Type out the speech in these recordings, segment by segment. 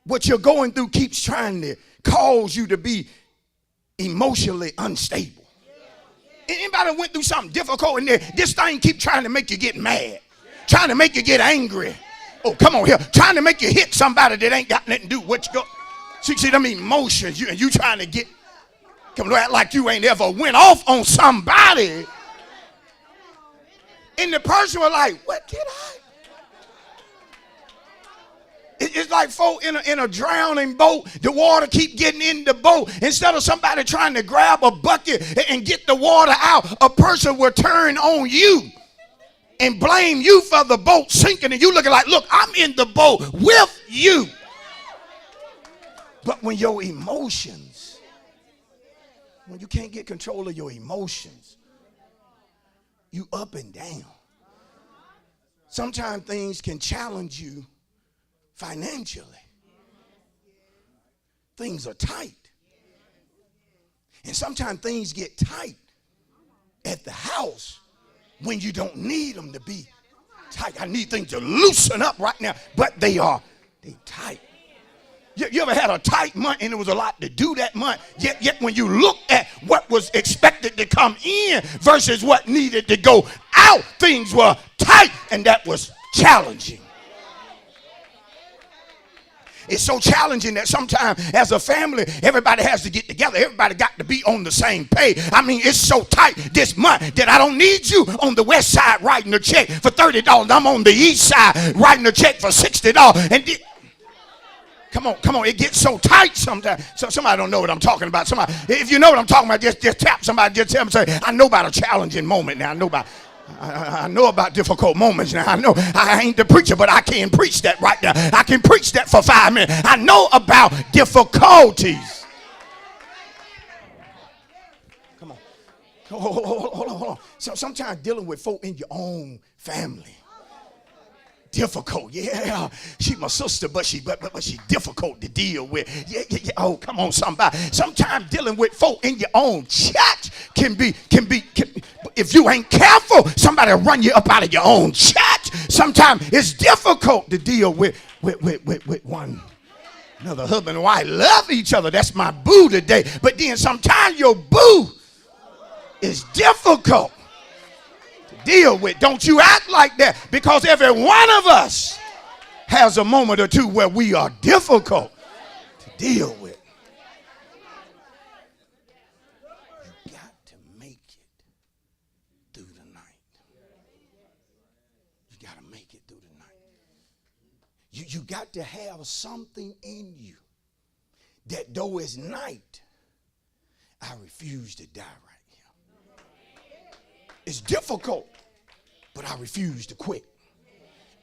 what you're going through keeps trying to cause you to be emotionally unstable. Anybody went through something difficult and this thing keep trying to make you get mad, trying to make you get angry. Oh, come on here, trying to make you hit somebody that ain't got nothing to do with what you go. See them emotions, you trying to get, come on, act like you ain't ever went off on somebody. And the person was like, what did I? It's like folk in a drowning boat. The water keep getting in the boat. Instead of somebody trying to grab a bucket and get the water out, a person will turn on you and blame you for the boat sinking. And you looking like, look, I'm in the boat with you. But when your emotions, when you can't get control of your emotions, you up and down. Sometimes things can challenge you financially. Things are tight. And sometimes things get tight at the house when you don't need them to be tight. I need things to loosen up right now, but they tight. You ever had a tight month and it was a lot to do that month, yet when you look at what was expected to come in versus what needed to go out, things were tight, and that was challenging. It's so challenging that sometimes as a family, everybody has to get together. Everybody got to be on the same page. I mean, it's so tight this month that I don't need you on the west side writing a check for $30. I'm on the east side writing a check for $60. And come on, it gets so tight sometimes. So somebody don't know what I'm talking about. Somebody, if you know what I'm talking about, just tap somebody, just tell them, say, I know about a challenging moment now. I know about difficult moments now. I know I ain't the preacher, but I can preach that right now. I can preach that for 5 minutes. I know about difficulties. Come on. Hold on. So sometimes dealing with folk in your own family. Difficult, yeah. She my sister, but she difficult to deal with. Yeah. Oh, come on, somebody. Sometimes dealing with folk in your own church can be. If you ain't careful, somebody will run you up out of your own church. Sometimes it's difficult to deal with one another. Husband and wife love each other. That's my boo today. But then sometimes your boo is difficult deal with. Don't you act like that, because every one of us has a moment or two where we are difficult to deal with. You got to make it through the night. You got to make it through the night. You got to have something in you that though it's night, I refuse to die right here. It's difficult, but I refuse to quit.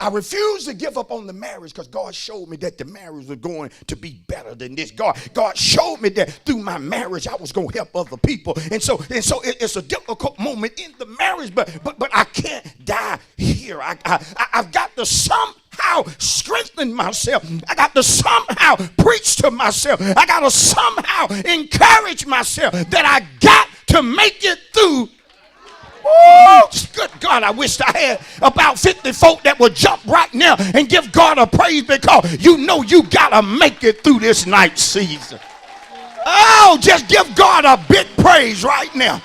I refuse to give up on the marriage because God showed me that the marriage was going to be better than this. God showed me that through my marriage I was going to help other people. And so it's a difficult moment in the marriage, but I can't die here. I've got to somehow strengthen myself. I got to somehow preach to myself. I got to somehow encourage myself that I got to make it through. Oh, good God, I wish I had about 50 folk that would jump right now and give God a praise, because you know you got to make it through this night season. Oh, just give God a big praise right now.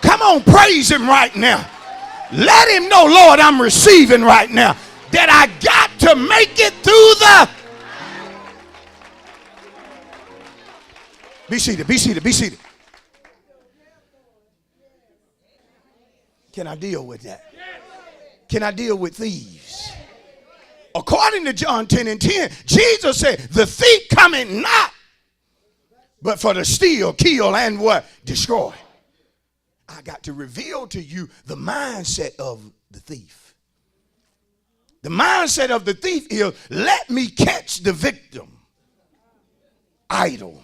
Come on, praise him right now. Let him know, Lord, I'm receiving right now that I got to make it through the... Be seated. Can I deal with that? Can I deal with thieves? According to John 10:10, Jesus said, the thief cometh not, but for to steal, kill, and what? Destroy. I got to reveal to you the mindset of the thief. The mindset of the thief is, let me catch the victim idle.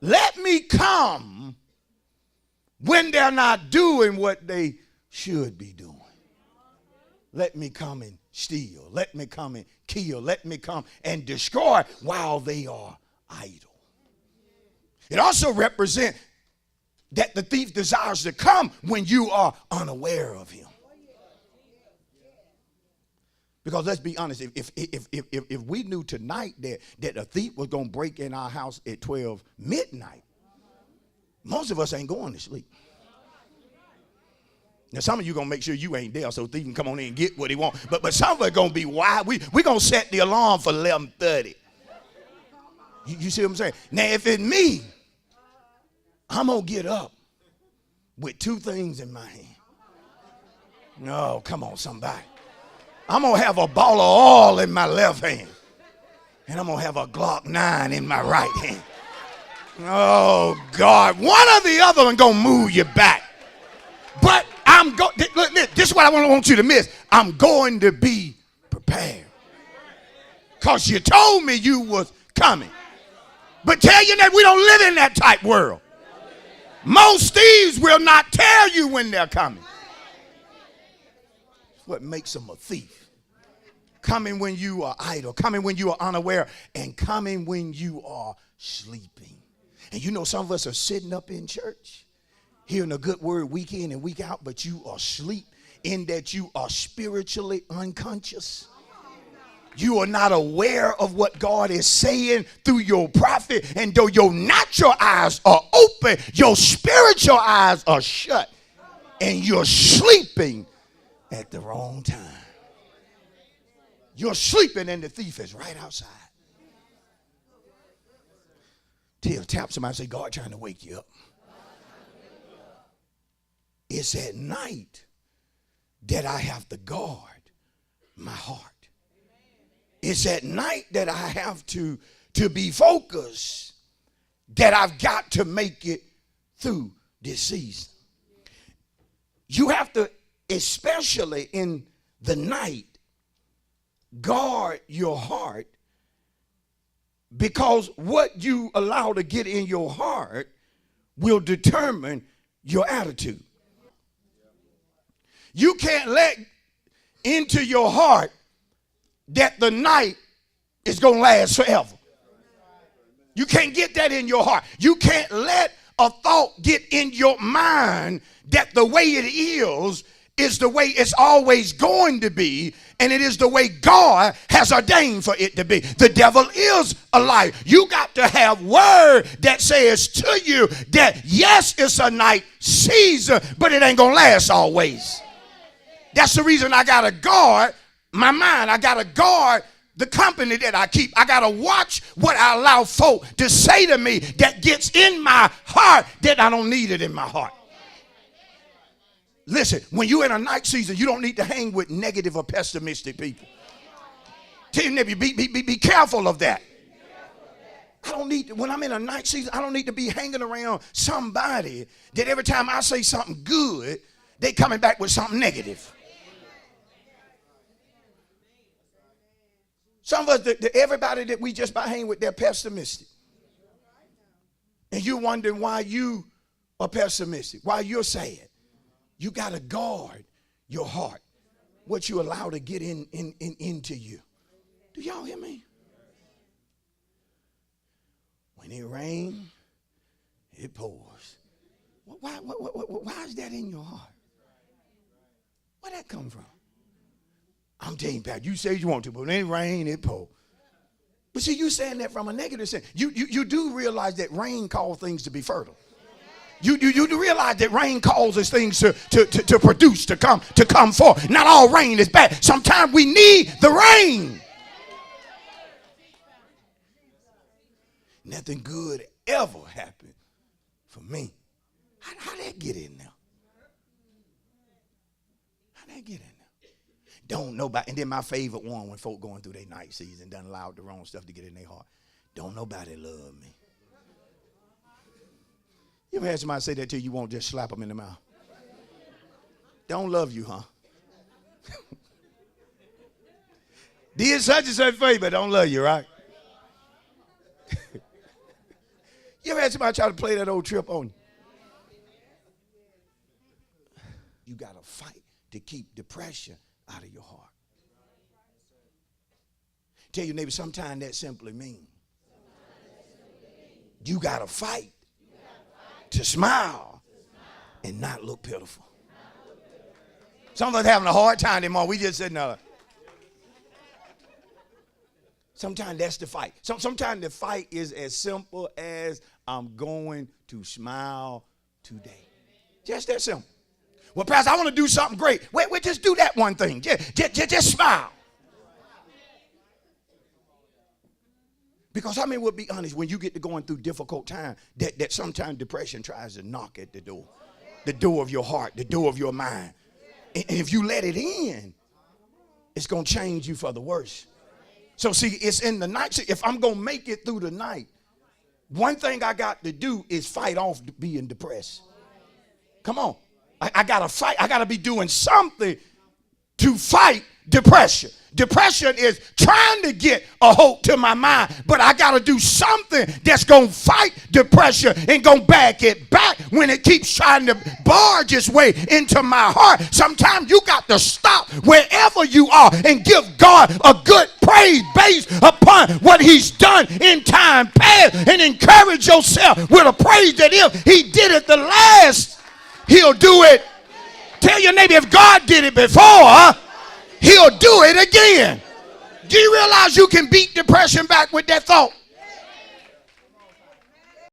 Let me come when they're not doing what they should be doing. Let me come and steal. Let me come and kill. Let me come and destroy while they are idle. It also represents that the thief desires to come when you are unaware of him. Because let's be honest, if we knew tonight that a thief was going to break in our house at 12 midnight, most of us ain't going to sleep. Now, some of you going to make sure you ain't there so the thief can come on in and get what he wants. But some of us going to be wild. We going to set the alarm for 11:30. You see what I'm saying? Now, if it's me, I'm going to get up with two things in my hand. No, come on, somebody. I'm going to have a ball of oil in my left hand. And I'm going to have a Glock 9 in my right hand. Oh, God. One or the other one going to move you back. But look, this is what I want you to miss. I'm going to be prepared. Because you told me you was coming. But tell you that we don't live in that type world. Most thieves will not tell you when they're coming. That's what makes them a thief. Coming when you are idle, coming when you are unaware, and coming when you are sleeping. And you know some of us are sitting up in church, hearing a good word week in and week out, but you are asleep in that you are spiritually unconscious. You are not aware of what God is saying through your prophet. And though your natural eyes are open, your spiritual eyes are shut. And you're sleeping at the wrong time. You're sleeping and the thief is right outside. Tap somebody and say, God trying to wake you up. It's at night that I have to guard my heart. It's at night that I have to be focused, that I've got to make it through this season. You have to, especially in the night, guard your heart, because what you allow to get in your heart will determine your attitude. You can't let into your heart that the night is going to last forever. You can't get that in your heart. You can't let a thought get in your mind that the way it is the way it's always going to be, and it is the way God has ordained for it to be. The devil is a liar. You got to have word that says to you that yes, it's a night season, but it ain't going to last always. That's the reason I got to guard my mind. I got to guard the company that I keep. I got to watch what I allow folk to say to me that gets in my heart that I don't need it in my heart. Listen, when you're in a night season, you don't need to hang with negative or pessimistic people. Tell your neighbor, be careful of that. I don't need to, when I'm in a night season, I don't need to be hanging around somebody that every time I say something good, they coming back with something negative. Some of us, everybody that we just by hanging with, they're pessimistic. And you're wondering why you are pessimistic, why you're sad. You got to guard your heart, what you allow to get into you. Do y'all hear me? When it rains, it pours. Why is that in your heart? Where'd that come from? I'm telling you, Pat, you say you want to, but when it rain, it pour. But see, you saying that from a negative sense. You do realize that rain calls things to be fertile. You do realize that rain causes things to produce, to come forth. Not all rain is bad. Sometimes we need the rain. Nothing good ever happened for me. How that get in there? How that get in there? Don't nobody, and then my favorite one when folk going through their night season done allowed the wrong stuff to get in their heart. Don't nobody love me. You ever had somebody say that to you, you won't just slap them in the mouth? Don't love you, huh? Did such and such favor, but don't love you, right? You ever had somebody try to play that old trip on you? You got to fight to keep depression out of your heart. Tell your neighbor, sometimes that simply means you got to fight to smile and not look pitiful. Some of us having a hard time anymore. We just said, no. Sometimes that's the fight. Sometimes the fight is as simple as I'm going to smile today. Just that simple. Well, Pastor, I want to do something great. Wait, just do that one thing. Just smile. Because how many will be honest, when you get to going through difficult time, that sometimes depression tries to knock at the door of your heart, the door of your mind. And if you let it in, it's going to change you for the worse. So see, it's in the night. See, if I'm going to make it through the night, one thing I got to do is fight off being depressed. Come on. I got to fight. I got to be doing something to fight depression. Depression is trying to get a hold to my mind, but I got to do something that's going to fight depression and going to back it back when it keeps trying to barge its way into my heart. Sometimes you got to stop wherever you are and give God a good praise based upon what he's done in time past and encourage yourself with a praise that if he did it the last, he'll do it. Tell your neighbor, if God did it before, he'll do it again. Do you realize you can beat depression back with that thought?